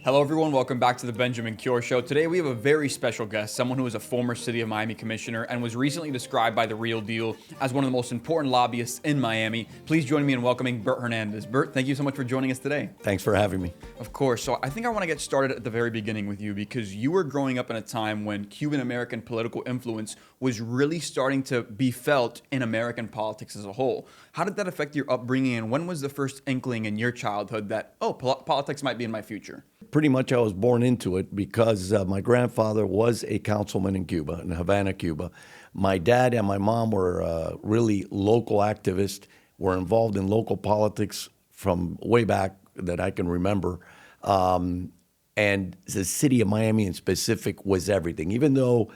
Hello, everyone. Welcome back to the Benjamin Cure Show. Today, we have a very special guest, someone who is a former City of Miami commissioner and was recently described by The Real Deal as one of the most important lobbyists in Miami. Please join me in welcoming Bert Hernandez. Bert, thank you so much for joining us today. Thanks for having me. Of course. So I think I want to get started at the very beginning with you because you were growing up in a time when Cuban-American political influence was really starting to be felt in American politics as a whole. How did that affect your upbringing, and when was the first inkling in your childhood that, politics might be in my future? Pretty much I was born into it because my grandfather was a councilman in Cuba, in Havana, Cuba. My dad and my mom were really local activists, were involved in local politics from way back that I can remember. And the city of Miami in specific was everything. Even though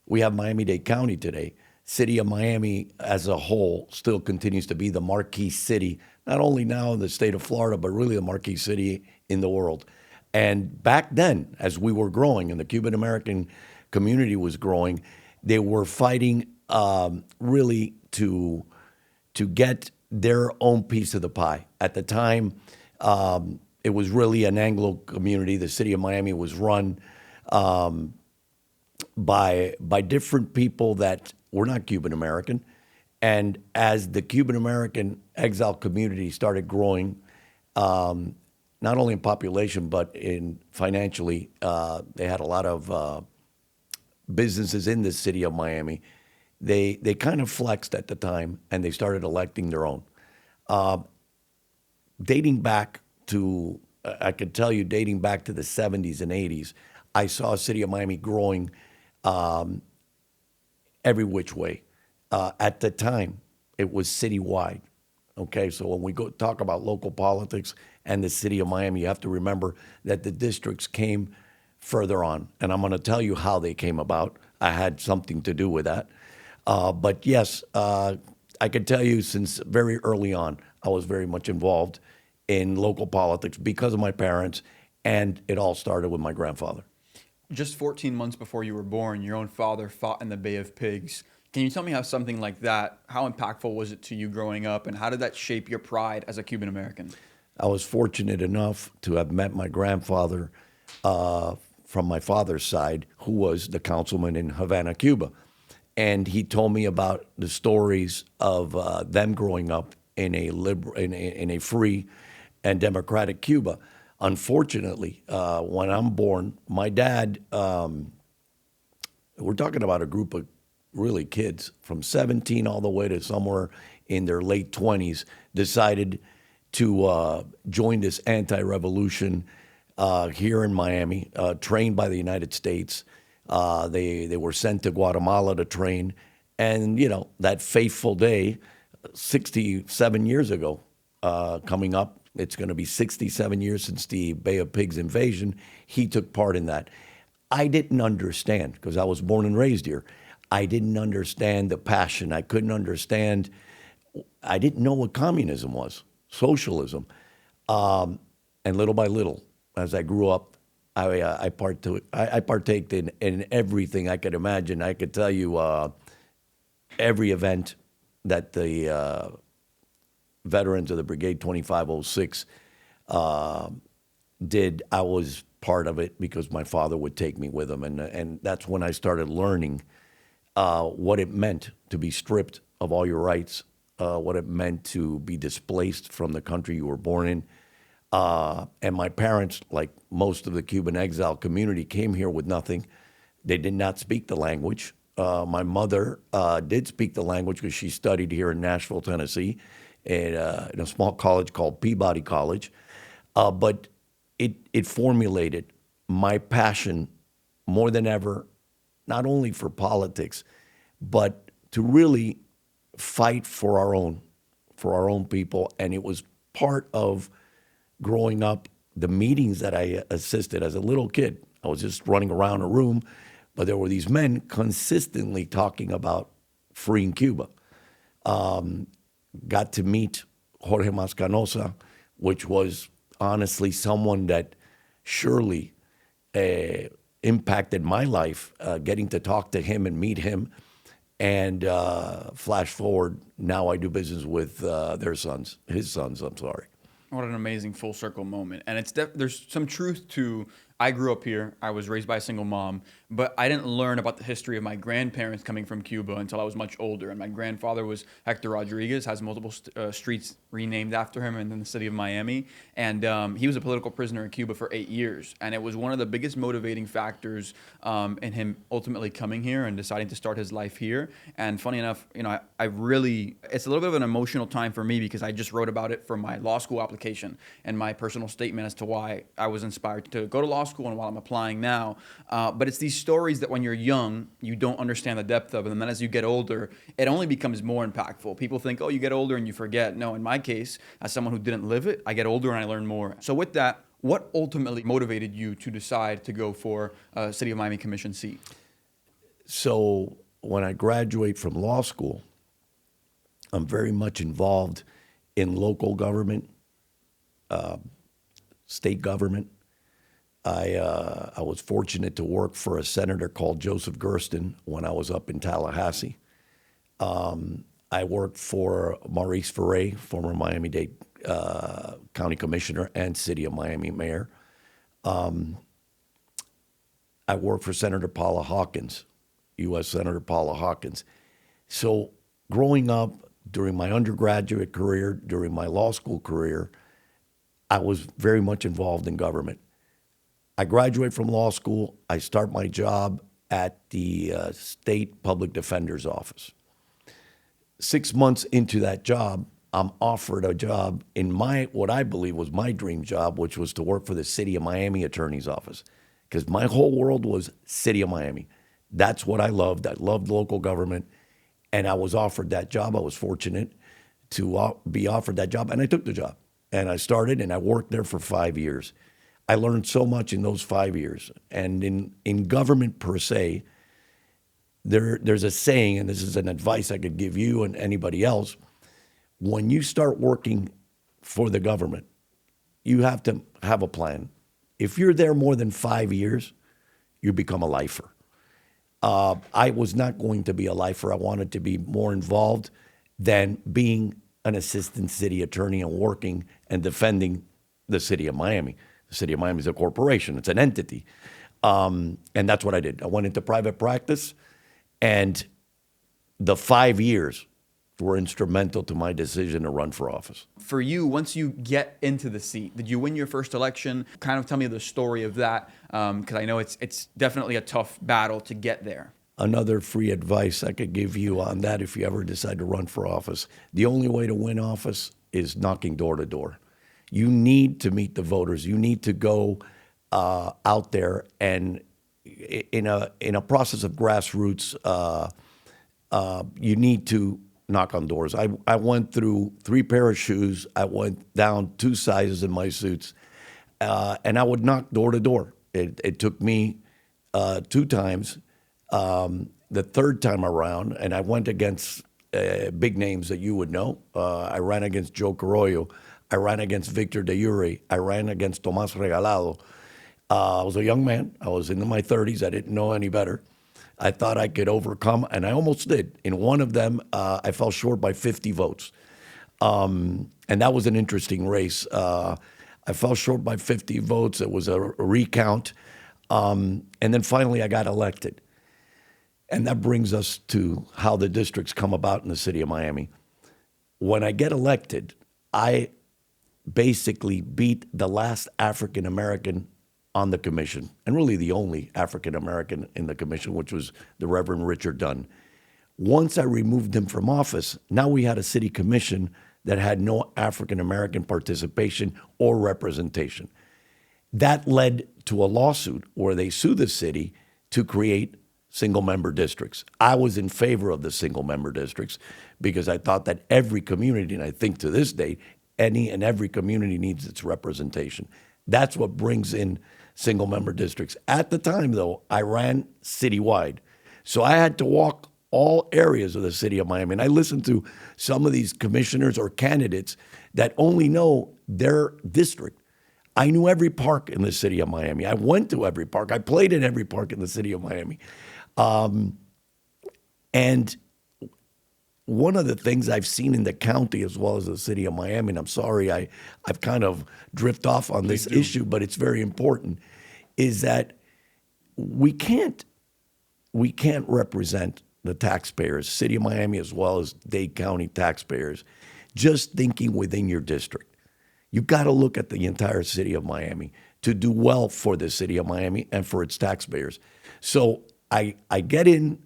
we have Miami-Dade County today, city of Miami as a whole still continues to be the marquee city, not only now in the state of Florida, but really the marquee city in the world. And back then, as we were growing and the Cuban-American community was growing, they were fighting really to get their own piece of the pie. At the time, it was really an Anglo community. The city of Miami was run by different people that were not Cuban-American. And as the Cuban-American exile community started growing, not only in population, but in financially, they had a lot of businesses in the city of Miami. They kind of flexed at the time, and they started electing their own. Dating back to, I could tell you, dating back to the 70s and 80s, I saw city of Miami growing every which way. At the time, it was citywide. Okay, so when we go talk about local politics and the city of Miami, you have to remember that the districts came further on. And I'm going to tell you how they came about. I had something to do with that. But yes, I can tell you since very early on, I was very much involved in local politics because of my parents, and it all started with my grandfather. Just 14 months before you were born, your own father fought in the Bay of Pigs. Can you tell me how something like that, how impactful was it to you growing up, and how did that shape your pride as a Cuban-American? I was fortunate enough to have met my grandfather from my father's side, who was the councilman in Havana, Cuba. And he told me about the stories of them growing up in a free and democratic Cuba. Unfortunately, when I'm born, my dad, we're talking about a group of really kids from 17 all the way to somewhere in their late 20s, decided to join this anti-revolution here in Miami, trained by the United States. They were sent to Guatemala to train. And, you know, that fateful day, 67 years ago, coming up, it's going to be 67 years since the Bay of Pigs invasion, he took part in that. I didn't understand, because I was born and raised here. I didn't understand the passion. I couldn't understand. I didn't know what communism was, socialism. And little by little, as I grew up, I partaked in everything I could imagine. I could tell you every event that the veterans of the Brigade 2506 did, I was part of it because my father would take me with him. And that's when I started learning what it meant to be stripped of all your rights, what it meant to be displaced from the country you were born in. And my parents, like most of the Cuban exile community, came here with nothing. They did not speak the language. My mother did speak the language because she studied here in Nashville, Tennessee, in a small college called Peabody College. But it formulated my passion more than ever, not only for politics, but to really fight for our own people. And it was part of growing up, the meetings that I assisted as a little kid. I was just running around a room, but there were these men consistently talking about freeing Cuba. Got to meet Jorge Mascanosa, which was honestly someone that surely impacted my life, getting to talk to him and meet him. And flash forward, now I do business with his sons, I'm sorry. What an amazing full circle moment. And there's some truth to, I grew up here. I was raised by a single mom, but I didn't learn about the history of my grandparents coming from Cuba until I was much older. And my grandfather was Hector Rodriguez, has multiple streets renamed after him in the city of Miami. And he was a political prisoner in Cuba for 8 years. And it was one of the biggest motivating factors in him ultimately coming here and deciding to start his life here. And funny enough, I really, it's a little bit of an emotional time for me because I just wrote about it for my law school application and my personal statement as to why I was inspired to go to law school and while I'm applying now. But it's these stories that when you're young, you don't understand the depth of, and then as you get older, it only becomes more impactful. People think, oh, you get older and you forget. No, in my case, as someone who didn't live it, I get older and I learn more. So with that, what ultimately motivated you to decide to go for a City of Miami Commission seat? So when I graduate from law school, I'm very much involved in local government, state government. I was fortunate to work for a senator called Joseph Gersten when I was up in Tallahassee. I worked for Maurice Ferre, former Miami-Dade County Commissioner and City of Miami Mayor. I worked for Senator Paula Hawkins, U.S. Senator Paula Hawkins. So growing up, during my undergraduate career, during my law school career, I was very much involved in government. I graduate from law school. I start my job at the State Public Defender's Office. 6 months into that job, I'm offered a job in what I believe was my dream job, which was to work for the City of Miami Attorney's Office, because my whole world was City of Miami. That's what I loved. I loved local government, and I was offered that job. I was fortunate to be offered that job, and I took the job. And I started, and I worked there for 5 years. I learned so much in those 5 years. And in government per se, there's a saying, and this is an advice I could give you and anybody else. When you start working for the government, you have to have a plan. If you're there more than 5 years, you become a lifer. I was not going to be a lifer. I wanted to be more involved than being an assistant city attorney and working and defending the City of Miami. The City of Miami is a corporation. It's an entity. And that's what I did. I went into private practice, and the 5 years were instrumental to my decision to run for office. For you, once you get into the seat, did you win your first election? Kind of tell me the story of that, because I know it's definitely a tough battle to get there. Another free advice I could give you on that if you ever decide to run for office. The only way to win office is knocking door to door. You need to meet the voters. You need to go out there and in a process of grassroots, you need to knock on doors. I went through 3 pair of shoes. I went down 2 sizes in my suits, and I would knock door to door. It took me 2 times. The third time around, and I went against big names that you would know. I ran against Joe Carollo. I ran against Victor De Uri. I ran against Tomas Regalado. I was a young man. I was into my 30s. I didn't know any better. I thought I could overcome, and I almost did. In one of them, I fell short by 50 votes. And that was an interesting race. I fell short by 50 votes. It was a recount. And then finally, I got elected. And that brings us to how the districts come about in the City of Miami. When I get elected, I basically beat the last African American on the commission, and really the only African American in the commission, which was the Reverend Richard Dunn. Once I removed him from office, now we had a city commission that had no African American participation or representation. That led to a lawsuit where they sued the city to create single-member districts. I was in favor of the single-member districts because I thought that every community, and I think to this day, any and every community needs its representation. That's what brings in single-member districts. At the time, though, I ran citywide. So I had to walk all areas of the City of Miami. And I listened to some of these commissioners or candidates that only know their district. I knew every park in the City of Miami. I went to every park. I played in every park in the City of Miami. And one of the things I've seen in the county as well as the city of Miami, and I'm sorry I've kind of drift off on this issue, but it's very important, is that we can't represent the taxpayers, city of Miami as well as Dade County taxpayers, just thinking within your district. You've got to look at the entire city of Miami to do well for the city of Miami and for its taxpayers. So I get in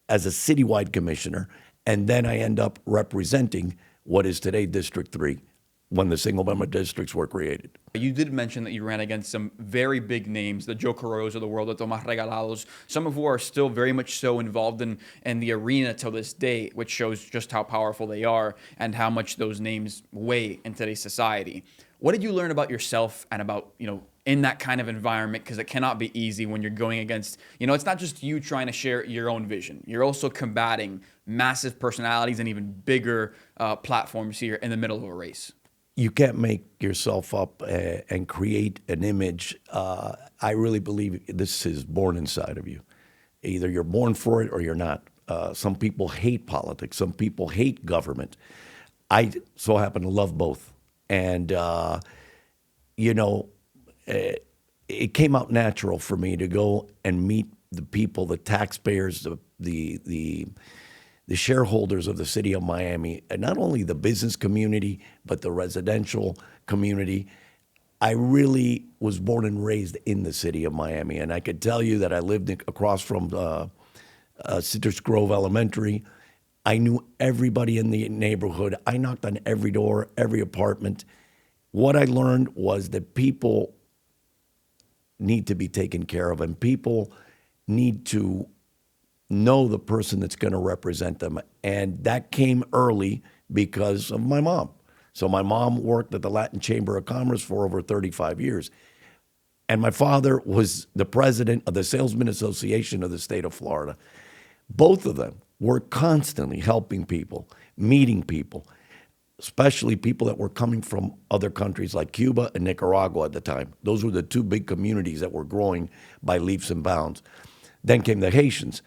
as a citywide commissioner, and then I end up representing what is today District 3 when the single-member districts were created. You did mention that you ran against some very big names, the Joe Carollos of the world, the Tomas Regalados, some of who are still very much so involved in the arena to this day, which shows just how powerful they are and how much those names weigh in today's society. What did you learn about yourself and about, in that kind of environment? Because it cannot be easy when you're going against, it's not just you trying to share your own vision. You're also combating massive personalities and even bigger platforms here in the middle of a race. You can't make yourself up and create an image. I really believe this is born inside of you. Either you're born for it or you're not. Some people hate politics. Some people hate government. I so happen to love both. And, it came out natural for me to go and meet the people, the taxpayers, the shareholders of the city of Miami, and not only the business community, but the residential community. I really was born and raised in the city of Miami, and I could tell you that I lived across from Citrus Grove Elementary. I knew everybody in the neighborhood. I knocked on every door, every apartment. What I learned was that people need to be taken care of, and people need to know the person that's going to represent them. And that came early because of my mom. So my mom worked at the Latin Chamber of Commerce for over 35 years. And my father was the president of the Salesman Association of the state of Florida. Both of them were constantly helping people, meeting people, especially people that were coming from other countries like Cuba and Nicaragua at the time. Those were the two big communities that were growing by leaps and bounds. Then came the Haitians.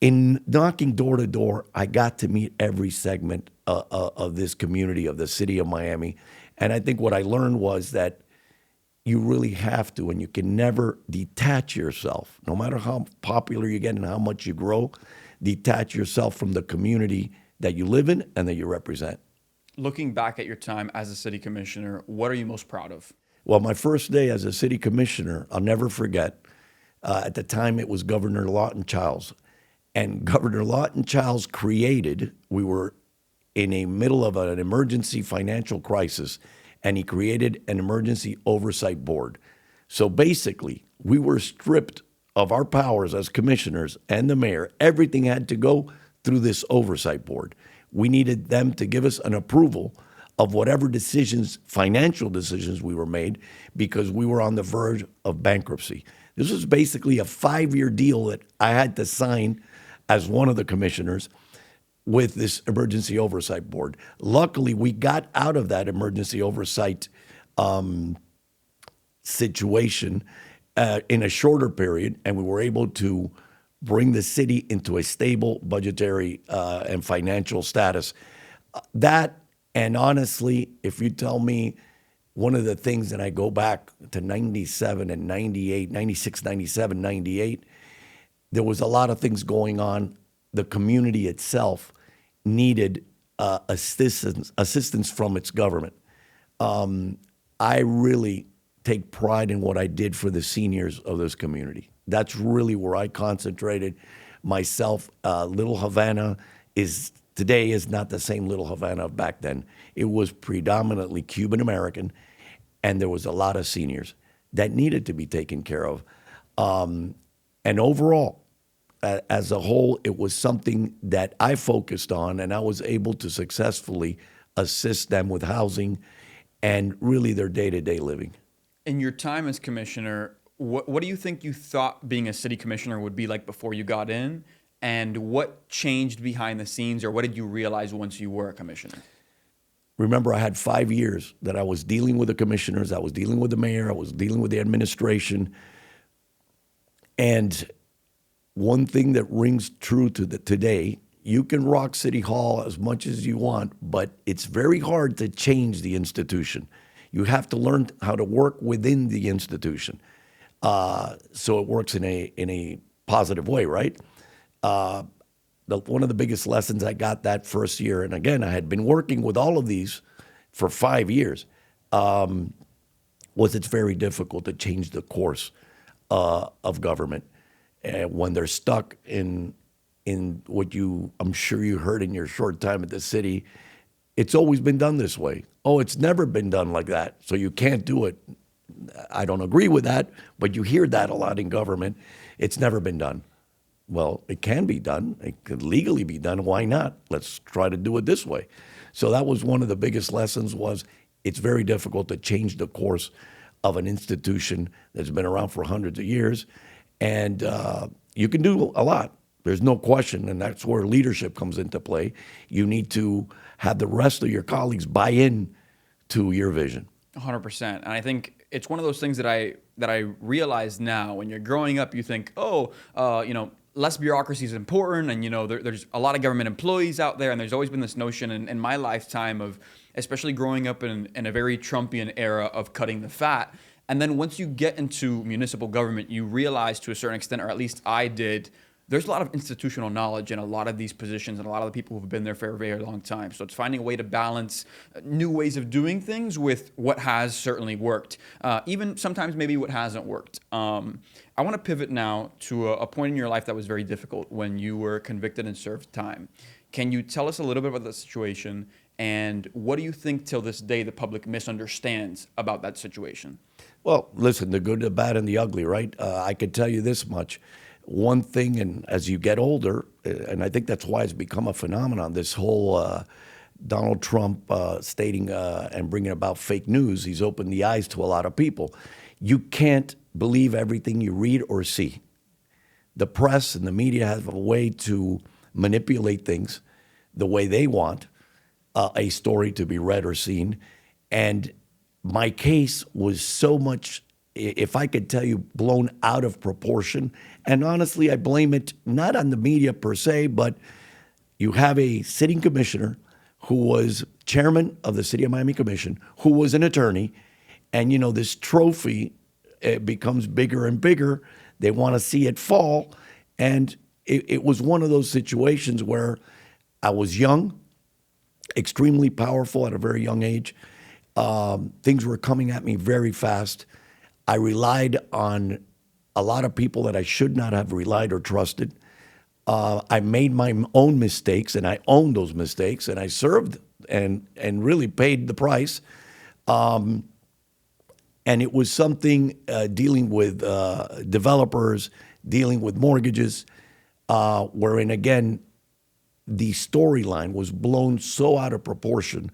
In knocking door to door, I got to meet every segment of this community, of the city of Miami. And I think what I learned was that you really have to, and you can never detach yourself, no matter how popular you get and how much you grow, detach yourself from the community that you live in and that you represent. Looking back at your time as a city commissioner, what are you most proud of? Well, my first day as a city commissioner, I'll never forget. At the time, it was Governor Lawton Chiles. And Governor Lawton Chiles we were in the middle of an emergency financial crisis, and he created an emergency oversight board. So basically, we were stripped of our powers as commissioners and the mayor. Everything had to go through this oversight board. We needed them to give us an approval of whatever decisions, financial decisions we were made, because we were on the verge of bankruptcy. This was basically a 5-year deal that I had to sign as one of the commissioners with this emergency oversight board. Luckily, we got out of that emergency oversight situation in a shorter period, and we were able to bring the city into a stable budgetary and financial status. That, and honestly, if you tell me one of the things that I go back to 97 and 98, 96, 97, 98, there was a lot of things going on. The community itself needed assistance from its government. I really take pride in what I did for the seniors of this community. That's really where I concentrated myself. Little Havana today is not the same Little Havana of back then. It was predominantly Cuban-American, and there was a lot of seniors that needed to be taken care of. And overall, as a whole, it was something that I focused on, and I was able to successfully assist them with housing and really their day-to-day living. In your time as commissioner, what do you think you thought being a city commissioner would be like before you got in? And what changed behind the scenes, or what did you realize once you were a commissioner? Remember, I had 5 years that I was dealing with the commissioners, I was dealing with the mayor, I was dealing with the administration. And one thing that rings true to today, you can rock City Hall as much as you want, but it's very hard to change the institution. You have to learn how to work within the institution, so it works in a positive way, right? One of the biggest lessons I got that first year, and again, I had been working with all of these for 5 years, was it's very difficult to change the course of government when they're stuck in what I'm sure you heard in your short time at the city. It's always been done this way. Oh, it's never been done like that, so you can't do it. I don't agree with that, but you hear that a lot in government. It's never been done. Well, it can be done. It could legally be done. Why not? Let's try to do it this way. So that was one of the biggest lessons, was it's very difficult to change the course of an institution that's been around for hundreds of years. And you can do a lot. There's no question, and that's where leadership comes into play. You need to have the rest of your colleagues buy in to your vision. 100%. And I think it's one of those things that I realize now. When you're growing up, you think, less bureaucracy is important, and there's a lot of government employees out there, and there's always been this notion in my lifetime of, especially growing up in a very Trumpian era, of cutting the fat. And then once you get into municipal government, you realize to a certain extent, or at least I did, there's a lot of institutional knowledge in a lot of these positions and a lot of the people who've been there for a very long time. So it's finding a way to balance new ways of doing things with what has certainly worked, even sometimes maybe what hasn't worked. I want to pivot now to a point in your life that was very difficult, when you were convicted and served time. Can you tell us a little bit about that situation, and what do you think till this day the public misunderstands about that situation? Well, listen, the good, the bad, and the ugly, right? I could tell you this much. One thing, and as you get older, and I think that's why it's become a phenomenon, this whole Donald Trump stating and bringing about fake news, he's opened the eyes to a lot of people. You can't believe everything you read or see. The press and the media have a way to manipulate things the way they want a story to be read or seen. And my case was so much, if I could tell you, blown out of proportion. And honestly, I blame it not on the media per se, but you have a sitting commissioner who was chairman of the City of Miami Commission, who was an attorney, and this trophy, it becomes bigger and bigger. They want to see it fall. And it was one of those situations where I was young, extremely powerful at a very young age. Things were coming at me very fast. I relied on a lot of people that I should not have relied or trusted. I made my own mistakes, and I owned those mistakes, and I served and really paid the price. And it was something dealing with developers, dealing with mortgages, wherein, again, the storyline was blown so out of proportion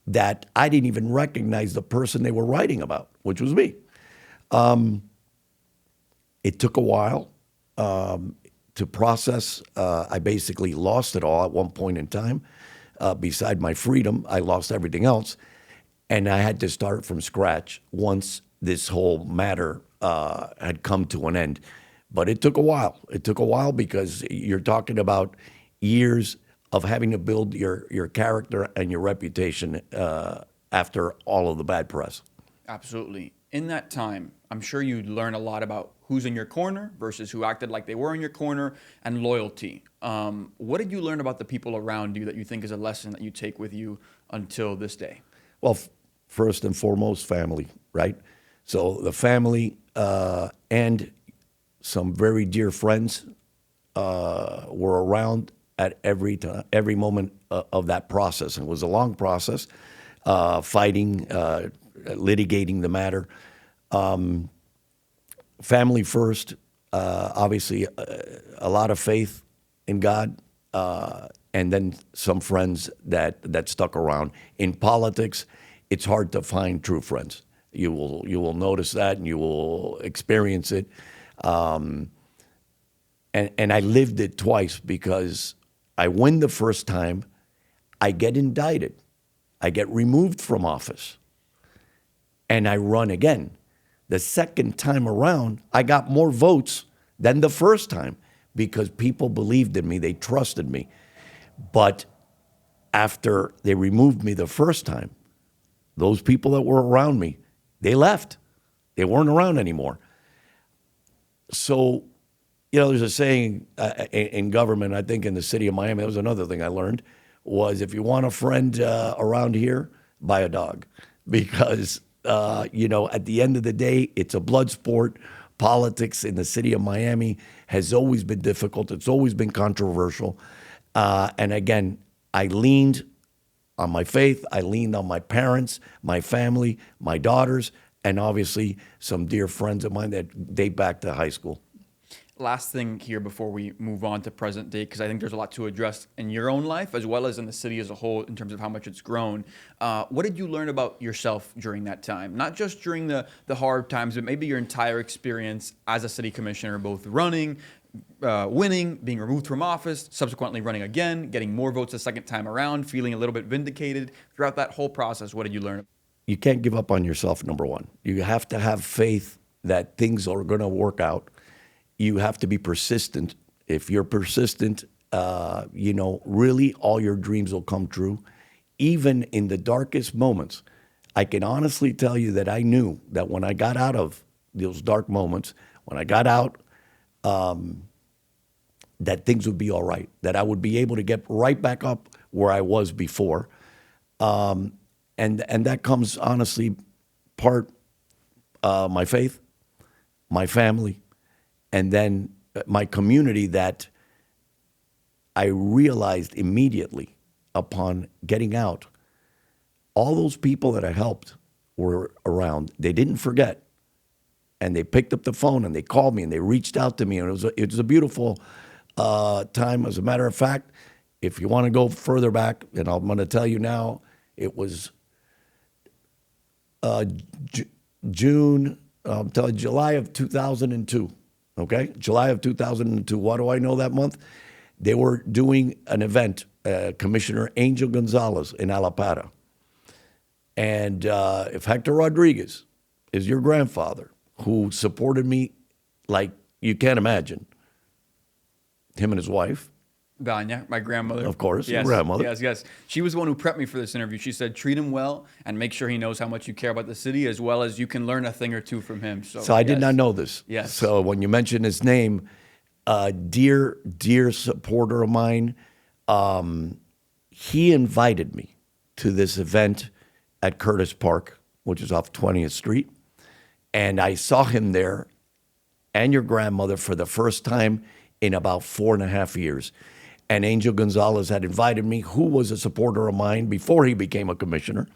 that I didn't even recognize the person they were writing about, which was me. It took a while to process. I basically lost it all at one point in time. Beside my freedom, I lost everything else. And I had to start from scratch once this whole matter had come to an end. But it took a while. It took a while because you're talking about years of having to build your character and your reputation after all of the bad press. Absolutely. In that time, I'm sure you learn a lot about who's in your corner versus who acted like they were in your corner, and loyalty. What did you learn about the people around you that you think is a lesson that you take with you until this day? Well, first and foremost, family, right? So the family and some very dear friends were around at every moment of that process. And it was a long process, fighting, litigating the matter. Family first, obviously a lot of faith in God, and then some friends that stuck around. In politics, it's hard to find true friends. You will notice that, and you will experience it. And I lived it twice, because I win the first time, I get indicted, I get removed from office, and I run again. The second time around, I got more votes than the first time, because people believed in me, they trusted me. But after they removed me the first time, those people that were around me, they left. They weren't around anymore. So, there's a saying in government, I think in the city of Miami, that was another thing I learned, was if you want a friend around here, buy a dog. Because, at the end of the day, it's a blood sport. Politics in the city of Miami has always been difficult. It's always been controversial. And again, I leaned on my faith. I leaned on my parents, my family, my daughters, and obviously some dear friends of mine that date back to high school. Last thing here before we move on to present day, because I think there's a lot to address in your own life as well as in the city as a whole in terms of how much it's grown. What did you learn about yourself during that time? Not just during the hard times, but maybe your entire experience as a city commissioner, both running, winning, being removed from office, subsequently running again, getting more votes a second time around, feeling a little bit vindicated. Throughout that whole process, what did you learn? You can't give up on yourself, number one. You have to have faith that things are going to work out. You have to be persistent. If you're persistent, really all your dreams will come true. Even in the darkest moments, I can honestly tell you that I knew that when I got out of those dark moments, when I got out, that things would be all right, that I would be able to get right back up where I was before. And that comes honestly part my faith, my family, and then my community that I realized immediately upon getting out, all those people that I helped were around. They didn't forget. And they picked up the phone and they called me and they reached out to me. And it was a beautiful time. As a matter of fact, if you want to go further back, and I'm going to tell you now, it was July of 2002. Okay, July of 2002. Why do I know that month? They were doing an event, Commissioner Angel Gonzalez in Alapata. And if Hector Rodriguez is your grandfather, who supported me like you can't imagine, him and his wife, Vanya, my grandmother. of course, Yes, your grandmother. yes. She was the one who prepped me for this interview. She said, treat him well and make sure he knows how much you care about the city, as well as you can learn a thing or two from him. So I did not know this. Yes. So when you mention his name, dear supporter of mine, he invited me to this event at Curtis Park, which is off 20th Street. And I saw him there and your grandmother for the first time in about 4.5 years. And Angel Gonzalez had invited me, who was a supporter of mine before he became a commissioner.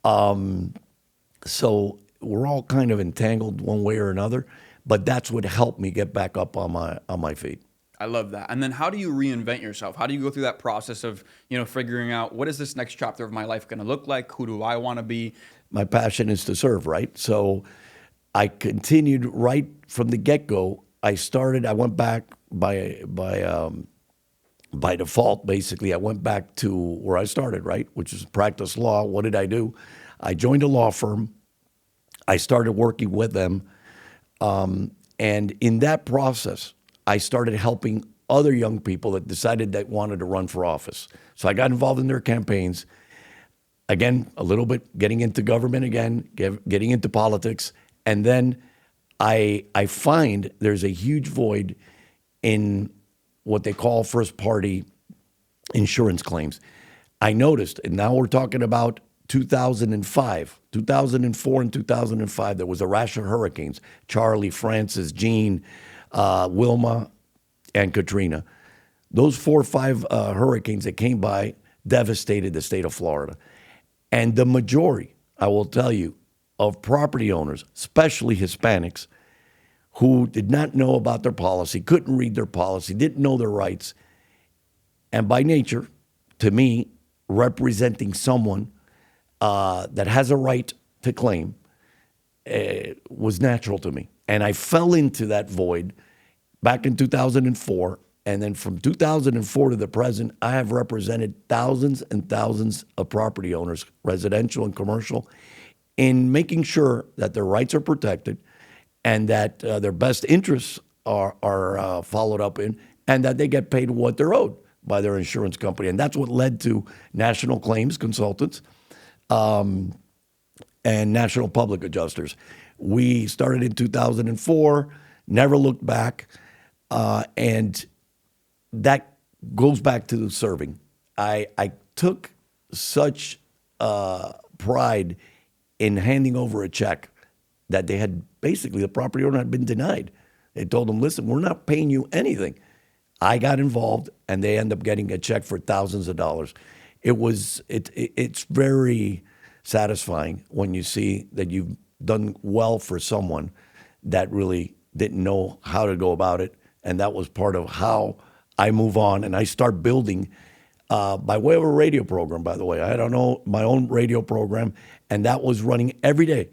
So we're all kind of entangled one way or another, but that's what helped me get back up on my feet. I love that. And then how do you reinvent yourself? How do you go through that process of, figuring out what is this next chapter of my life going to look like? Who do I want to be? My passion is to serve, right? So I continued right from the get-go. I went back by default, basically. I went back to where I started, right, which is practice law. What did I do? I joined a law firm. I started working with them. And in that process, I started helping other young people that decided they wanted to run for office. So I got involved in their campaigns. Again, a little bit getting into government again, getting into politics. And then I find there's a huge void in what they call first-party insurance claims. I noticed, and now we're talking about 2005, 2004 and 2005, there was a rash of hurricanes, Charlie, Francis, Jean, Wilma, and Katrina. Those 4 or 5 hurricanes that came by devastated the state of Florida. And the majority, I will tell you, of property owners, especially Hispanics, who did not know about their policy, couldn't read their policy, didn't know their rights, and by nature, to me, representing someone that has a right to claim was natural to me. And I fell into that void back in 2004, and then from 2004 to the present, I have represented thousands and thousands of property owners, residential and commercial, in making sure that their rights are protected and that their best interests are followed up in, and that they get paid what they're owed by their insurance company. And that's what led to National Claims Consultants and National Public Adjusters. We started in 2004, never looked back, and that goes back to serving. I took such pride in handing over a check that they had basically, the property owner had been denied. They told them, listen, we're not paying you anything. I got involved, and they end up getting a check for thousands of dollars. It's very satisfying when you see that you've done well for someone that really didn't know how to go about it, and that was part of how I move on and I start building by way of a radio program. By the way, I don't know my own radio program, and that was running every day,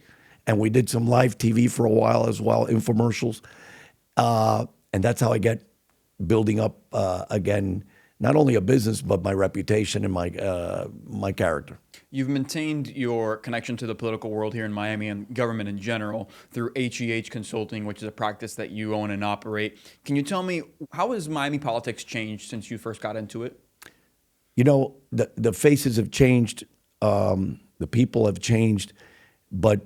and we did some live TV for a while as well, infomercials, and that's how I get building up again, not only a business but my reputation and my character. You've maintained your connection to the political world here in Miami and government in general through HEH Consulting, which is a practice that you own and operate. Can you tell me, how has Miami politics changed since you first got into it? You know, the faces have changed, the people have changed, but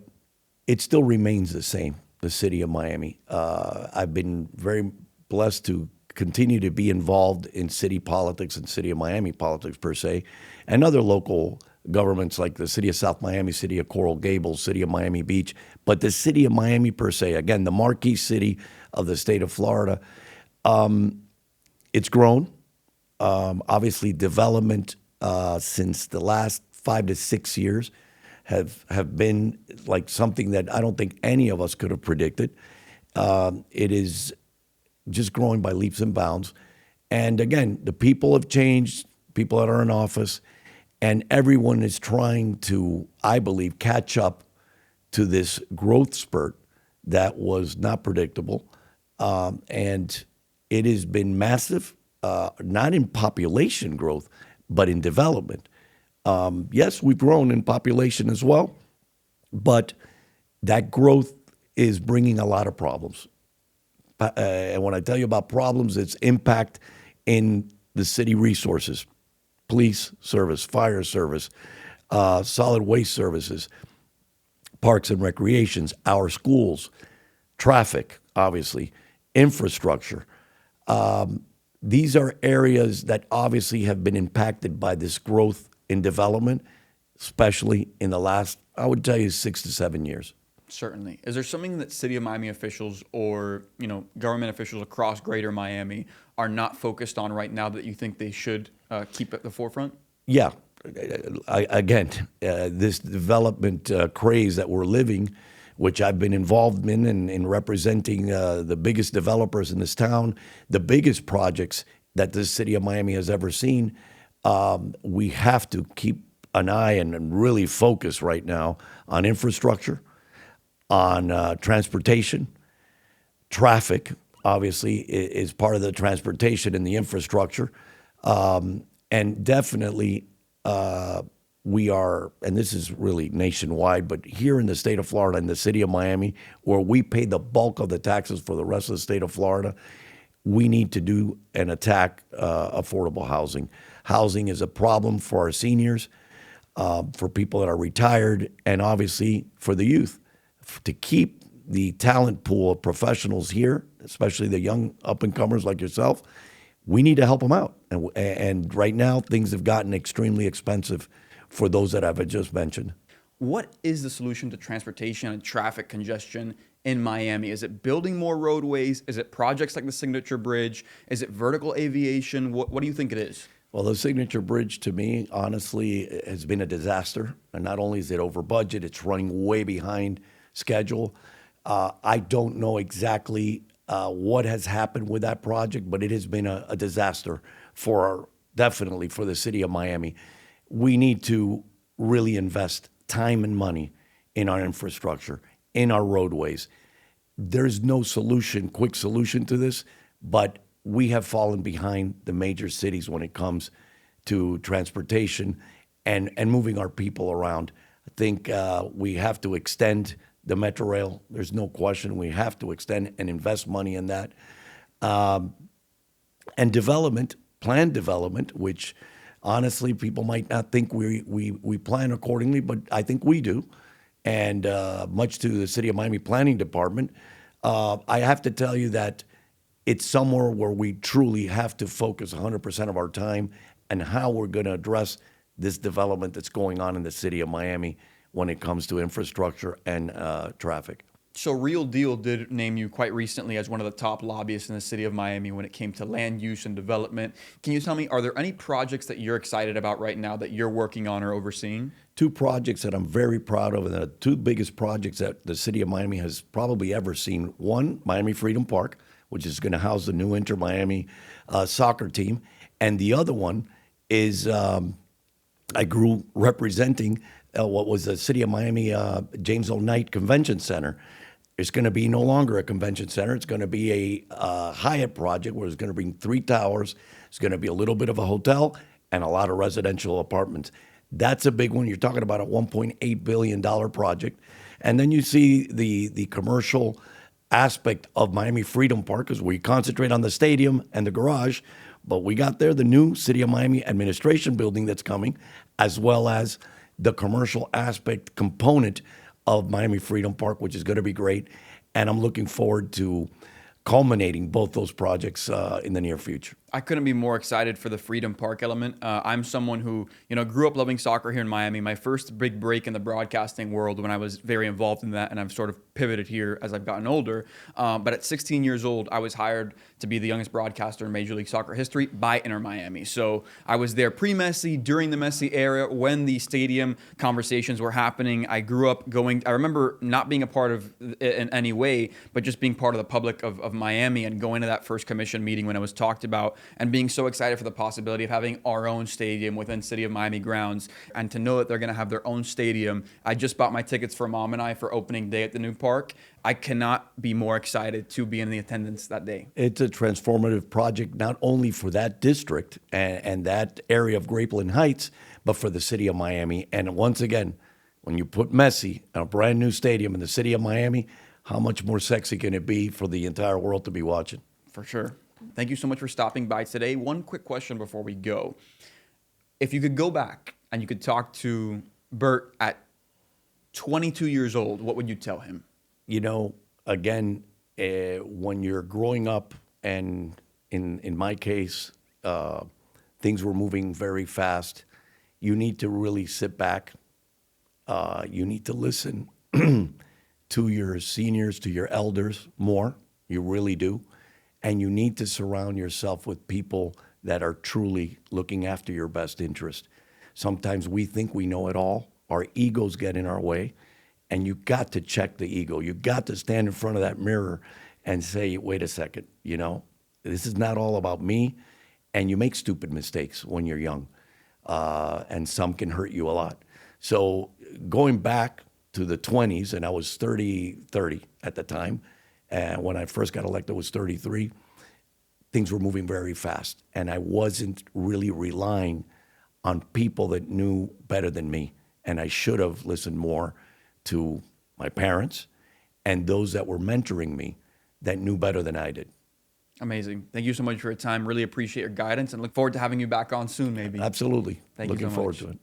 it still remains the same, the city of Miami. I've been very blessed to continue to be involved in city politics and city of Miami politics per se, and other local governments like the city of South Miami, city of Coral Gables, city of Miami Beach, but the city of Miami per se, again, the marquee city of the state of Florida, it's grown. Obviously, development since the last 5 to 6 years have been like something that I don't think any of us could have predicted. It is just growing by leaps and bounds. And again, the people have changed, people that are in office, and everyone is trying to, I believe, catch up to this growth spurt that was not predictable. And it has been massive, not in population growth, but in development. Yes, we've grown in population as well, but that growth is bringing a lot of problems. And when I tell you about problems, it's impact in the city resources, police service, fire service, solid waste services, parks and recreations, our schools, traffic, obviously, infrastructure. These are areas that obviously have been impacted by this growth in development, especially in the last, I would tell you, 6 to 7 years. Certainly. Is there something that City of Miami officials or, government officials across greater Miami are not focused on right now that you think they should keep at the forefront? Yeah. This development craze that we're living, which I've been involved in representing the biggest developers in this town, the biggest projects that the city of Miami has ever seen, we have to keep an eye and really focus right now on infrastructure, on transportation. Traffic, obviously, is part of the transportation and the infrastructure. And definitely we are, and this is really nationwide, but here in the state of Florida, in the city of Miami, where we pay the bulk of the taxes for the rest of the state of Florida, we need to do and attack affordable housing. Housing is a problem for our seniors, for people that are retired, and obviously for the youth. To keep the talent pool of professionals here, especially the young up-and-comers like yourself, we need to help them out. And right now, things have gotten extremely expensive for those that I've just mentioned. What is the solution to transportation and traffic congestion in Miami? Is it building more roadways? Is it projects like the Signature Bridge? Is it vertical aviation? What do you think it is? Well, the Signature Bridge, to me, honestly, has been a disaster. And not only is it over budget, it's running way behind schedule. I don't know exactly what has happened with that project, but it has been a disaster definitely for the city of Miami. We need to really invest time and money in our infrastructure, in our roadways. There's no quick solution to this, but we have fallen behind the major cities when it comes to transportation and moving our people around. I think we have to extend the Metro Rail. There's no question. We have to extend and invest money in that. And development, planned development, which honestly people might not think we plan accordingly, but I think we do. And much to the City of Miami Planning Department, I have to tell you that it's somewhere where we truly have to focus 100% of our time and how we're going to address this development that's going on in the City of Miami when it comes to infrastructure and traffic. So Real Deal did name you quite recently as one of the top lobbyists in the city of Miami when it came to land use and development. Can you tell me, are there any projects that you're excited about right now that you're working on or overseeing? Two projects that I'm very proud of, and the two biggest projects that the City of Miami has probably ever seen. One, Miami Freedom Park, which is going to house the new Inter-Miami soccer team. And the other one is I grew representing what was the City of Miami James O. Knight Convention Center. It's going to be no longer a convention center. It's going to be a Hyatt project where it's going to bring 3 towers. It's going to be a little bit of a hotel and a lot of residential apartments. That's a big one. You're talking about a $1.8 billion project. And then you see the commercial aspect of Miami Freedom Park, because we concentrate on the stadium and the garage, but we got there the new City of Miami administration building that's coming, as well as the commercial aspect component of Miami Freedom Park, which is going to be great. And I'm looking forward to culminating both those projects in the near future. I couldn't be more excited for the Freedom Park element. I'm someone who, grew up loving soccer here in Miami. My first big break in the broadcasting world when I was very involved in that, and I've sort of pivoted here as I've gotten older. But at 16 years old, I was hired to be the youngest broadcaster in Major League Soccer history by Inter Miami. So I was there pre-Messi, during the Messi era, when the stadium conversations were happening. I grew up going. I remember not being a part of it in any way, but just being part of the public of Miami and going to that first commission meeting when it was talked about, and being so excited for the possibility of having our own stadium within City of Miami grounds, and to know that they're going to have their own stadium. I just bought my tickets for Mom and I for opening day at the new park. I cannot be more excited to be in the attendance that day. It's a transformative project, not only for that district and that area of Grapeland Heights, but for the City of Miami. And once again, when you put Messi in a brand new stadium in the City of Miami, how much more sexy can it be for the entire world to be watching? For sure. Thank you so much for stopping by today. One quick question before we go. If you could go back and you could talk to Bert at 22 years old, what would you tell him? Again, when you're growing up, and in my case, things were moving very fast, you need to really sit back. You need to listen to your seniors, to your elders more. You really do. And you need to surround yourself with people that are truly looking after your best interest. Sometimes we think we know it all. Our egos get in our way. And you got to check the ego. You got to stand in front of that mirror and say, wait a second, this is not all about me. And you make stupid mistakes when you're young. And some can hurt you a lot. So going back to the 20s, and I was 30 at the time, and when I first got elected, I was 33. Things were moving very fast, and I wasn't really relying on people that knew better than me. And I should have listened more to my parents and those that were mentoring me that knew better than I did. Amazing. Thank you so much for your time. Really appreciate your guidance and look forward to having you back on soon, maybe. Absolutely. Thank you so Looking forward much. to it.